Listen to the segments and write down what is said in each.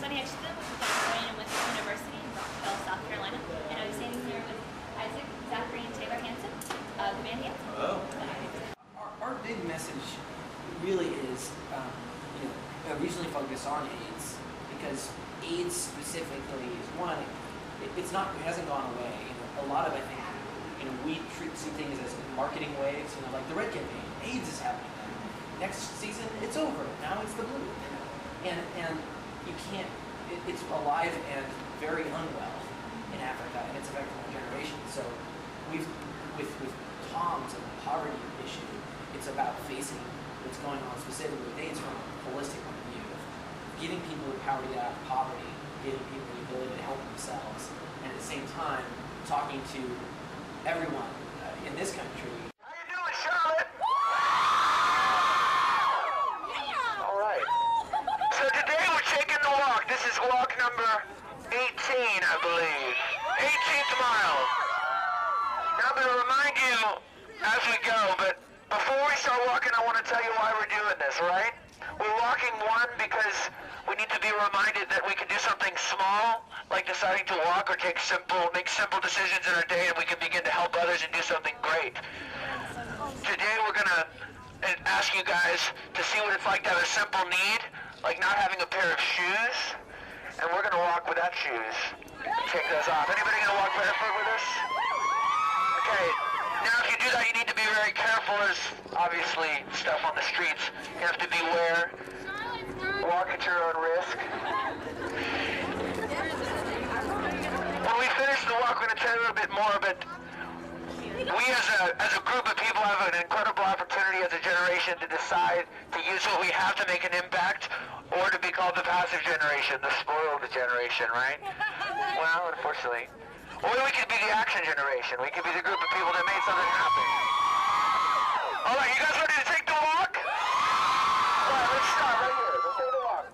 Tony Hutchinson with Johnsonian and Winthrop University in Rockville, South Carolina. And I'm standing here with Isaac, Zachary, and Taylor Hanson, the band Hanson. Hello. Our big message really is, regionally focused on AIDS, because AIDS specifically is one. It hasn't gone away. A lot of, I think, we see things as marketing waves. Like the red campaign, AIDS is happening. Next season, it's over. Now it's the blue. And you can't. It's alive and very unwell in Africa, and it's affecting our generation. So with Tom's and the poverty issue, it's about facing what's going on specifically with AIDS from a holistic point of view, giving people the power to get out of poverty, giving people the ability to help themselves, and at the same time talking to everyone in this country. How you doing, Charlotte? All right. So today we're taking the walk. This is walk number 18, I believe. 18th mile. Now I'm going to remind you as we go, but before we start walking, I want to tell you why we're doing this, right? We're walking, one, because we need to be reminded that we can do something small, like deciding to walk or make simple decisions in our day, and we can begin to help others and do something great. Today we're going to ask you guys to see what it's like to have a simple need, like not having a pair of shoes, and we're going to walk without shoes. Take those off. Anybody going to walk barefoot with us? Okay. Now if you do that, you need to be very careful. There's obviously stuff on the streets. You have to beware. Walk at your own risk. When we finish the walk, we're going to tell you a little bit more, but we as a group of people have an incredible opportunity as a generation to decide to use what we have to make an impact, or to be called the passive generation, the spoiled generation, right? Well, unfortunately. Or we could be the action generation. We could be the group of people that made something happen. All right, you guys ready to take the walk? All right, let's start right here. Let's take the walk.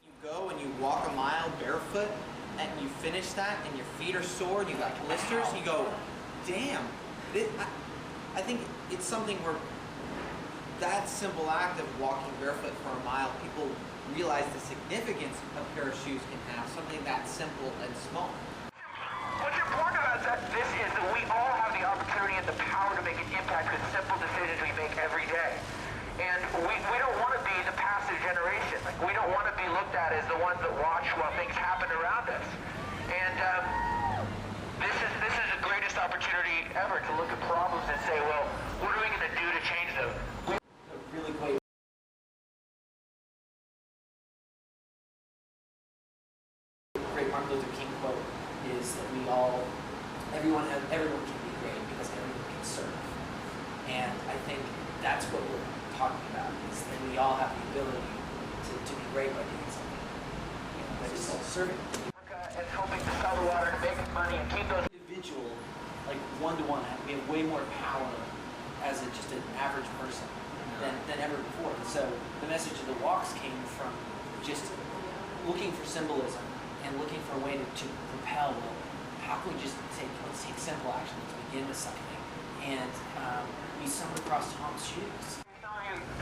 You go and you walk a mile barefoot, and you finish that, and your feet are sore, and you got blisters, and you go, damn. I think it's something where that simple act of walking barefoot for a mile, people realize the significance a pair of shoes can have, something that simple and small. What's important about this is that we all have the opportunity and the power to make an impact with simple decisions we make every day. And we don't want to be the passive generation. Like, we don't want to be looked at as the ones that watch while things happen around us. And this is the greatest opportunity ever to look at problems and say, well, what are we going to do to change them? Really great. Great Martin Luther King quote is that everyone can be great because everyone can serve. And I think that's what we're talking about, is that we all have the ability to be great by doing something. That is serving. And hoping to sell the water to make money and keep those individual, like one-to-one, we have way more power as just an average person than ever before. And so the message of the walks came from just looking for symbolism and looking for a way to propel. Well, how can we let's take simple action, let's begin with something. And we stumbled across Tom's shoes.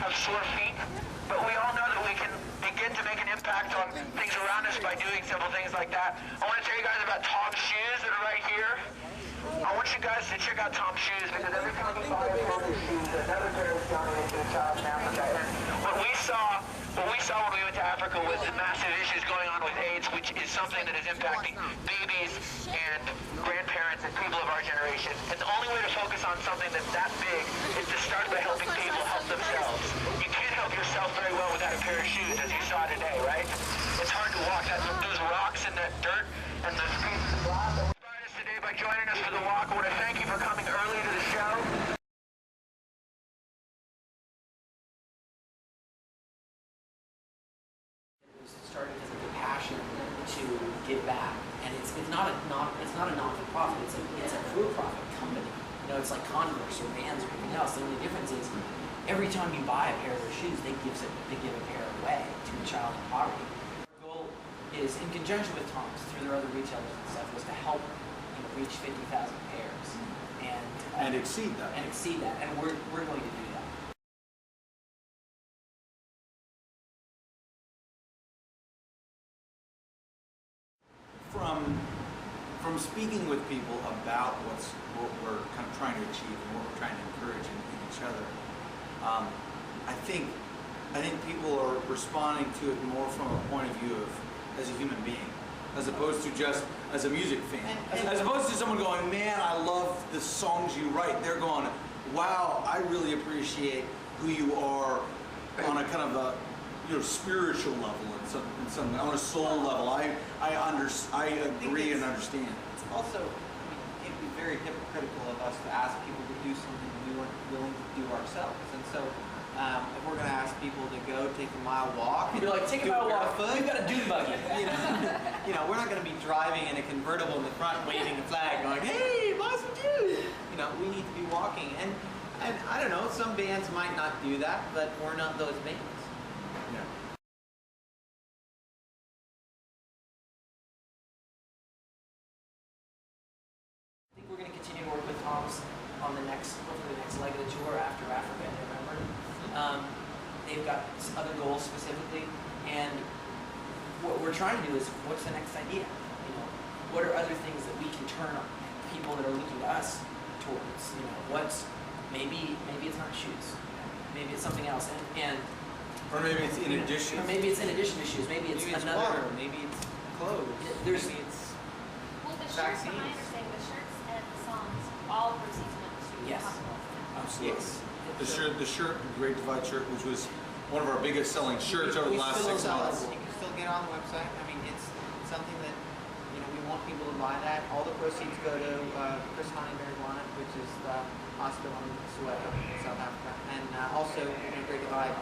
Have sore feet, but we all know that we can begin to make an impact on things around us by doing simple things like that. I want to tell you guys about Tom's shoes that are right here. I want you guys to check out Tom's shoes, because every time you buy a pair of shoes, another pair is donated to a child in Africa. And what we saw when we went to Africa was the massive issues going on with AIDS, which is something that is impacting babies and grandparents and people of our generation. And the only way to focus on something that's that big is to start by helping people help themselves. You can't help yourself very well without a pair of shoes, as you saw today, right? It's hard to walk those rocks and that dirt and those pieces of glass. Inspired us today by joining us for the walk. I want to thank you for coming early to the show. Started as a passion to give back, and it's not a non-for-profit. It's a for-profit company. It's like Converse or Vans or anything else. The only difference is every time you buy a pair of their shoes, they give a pair away to a child in poverty. Our goal is, in conjunction with Tom's, through their other retailers and stuff, was to help reach 50,000 pairs, And exceed that. and exceed that, and we're going to do that. From speaking with people about what we're kind of trying to achieve and what we're trying to encourage in each other, I think people are responding to it more from a point of view of as a human being, as opposed to just as a music fan. As opposed to someone going, man, I love the songs you write. They're going, wow, I really appreciate who you are on a kind of a spiritual level in some on a soul level. I agree and understand. It's also, it'd be very hypocritical of us to ask people to do something we weren't willing to do ourselves. And so, if we're going to ask people to go take a mile walk, You're like, take a mile walk. We've got a dune buggy. We're not going to be driving in a convertible in the front, waving a flag, going, "Hey, boss, what you?" We need to be walking. And I don't know, some bands might not do that, but we're not those bands. Yeah. I think we're going to continue to work with Tom's on hopefully the next leg of the tour after Africa in November. They've got other goals specifically, and what we're trying to do is, what's the next idea? What are other things that we can turn on people that are looking to us towards? Maybe it's not shoes, maybe it's something else, Or maybe it's in addition. Or maybe it's in addition to shoes. Maybe it's another. Water. Maybe it's clothes. Maybe it's Well, the shirts, from my vaccines. understanding, the shirts and the songs, all proceeds went to Yes. hospitals. Absolutely. Yes. The shirt, the Great Divide shirt, which was one of our biggest selling shirts over the last 6 months. You can still get on the website. I mean, it's something that we want people to buy that. All the proceeds go to Chris Honeyberry Blunt, which is the hospital in Soweto, South Africa, and also Great Divide.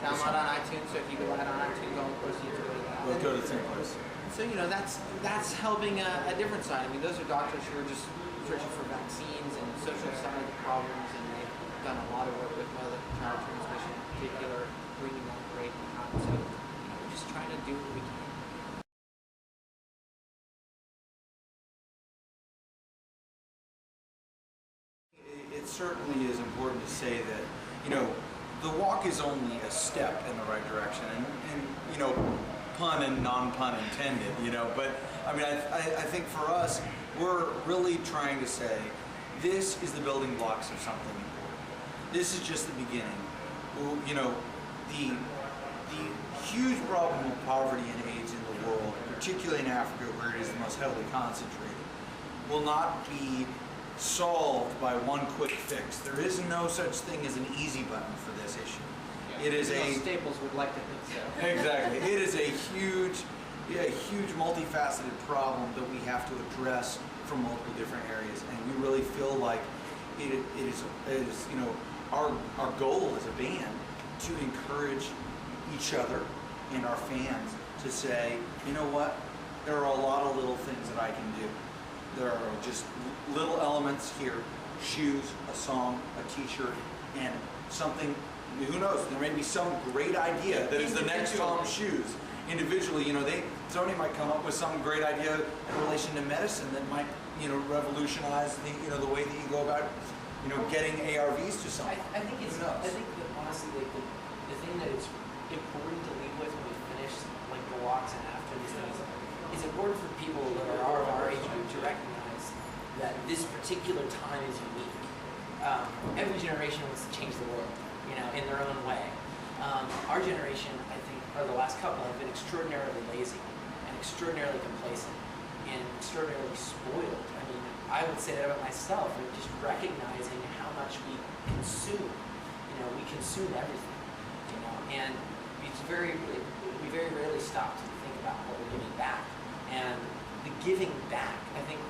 Download on iTunes. So if you go out on iTunes, all the proceeds go to that. We'll go to the same place. So that's helping a different side. I mean, those are doctors who are just searching for vaccines and social side problems, and they've done a lot of work with mother child transmission, in particular, bringing that great out. So we're just trying to do what we can. It certainly is important to say that the walk is only a step in the right direction, and pun and non-pun intended, but I mean, I think for us, we're really trying to say, this is the building blocks of something important. This is just the beginning. Well, the huge problem of poverty and AIDS in the world, particularly in Africa where it is the most heavily concentrated, will not be solved by one quick fix. There is no such thing as an easy button for this issue. It is Staples would like to think so. Exactly. It is a huge multifaceted problem that we have to address from multiple different areas, and we really feel like it is our goal as a band to encourage each other and our fans to say, you know what, there are a lot of little things that I can do. There are just little elements here, shoes, a song, a t-shirt, and something, who knows, there may be some great idea that is the next Tom's shoes. Individually, Sony might come up with some great idea in relation to medicine that might, revolutionize the way that you go about, getting ARVs to someone. I think that honestly, the thing that it's important to leave with when we finish the walks and after these things is important for people that are of our age group to recognize that this particular time is unique. Every generation wants to change the world, in their own way. Our generation, I think, or the last couple, have been extraordinarily lazy and extraordinarily complacent and extraordinarily spoiled. I mean, I would say that about myself, just recognizing how much we consume. We consume everything, and we very rarely stop to think about what we're giving back. And the giving back, I think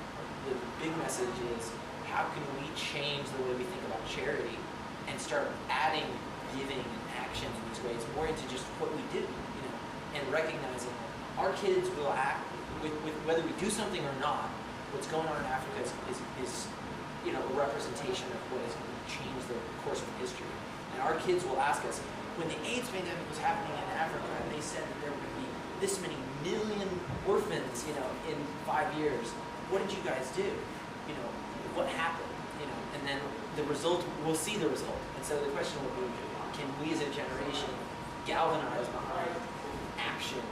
the big message is, how can we change the way we think about charity and start adding giving and action in these ways more into just what we do, and recognizing our kids will act with whether we do something or not. What's going on in Africa is a representation of what is going to change the course of history. And our kids will ask us, when the AIDS pandemic was happening in Africa, and they said that there were going to be this many million orphans, in 5 years, what did you guys do? You know, what happened? You know, and then the result, we'll see the result. And so the question will be, can we as a generation galvanize behind action,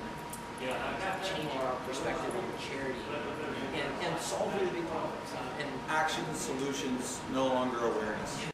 change our perspective on charity, and solve really big problems? And Action, solutions, no longer awareness.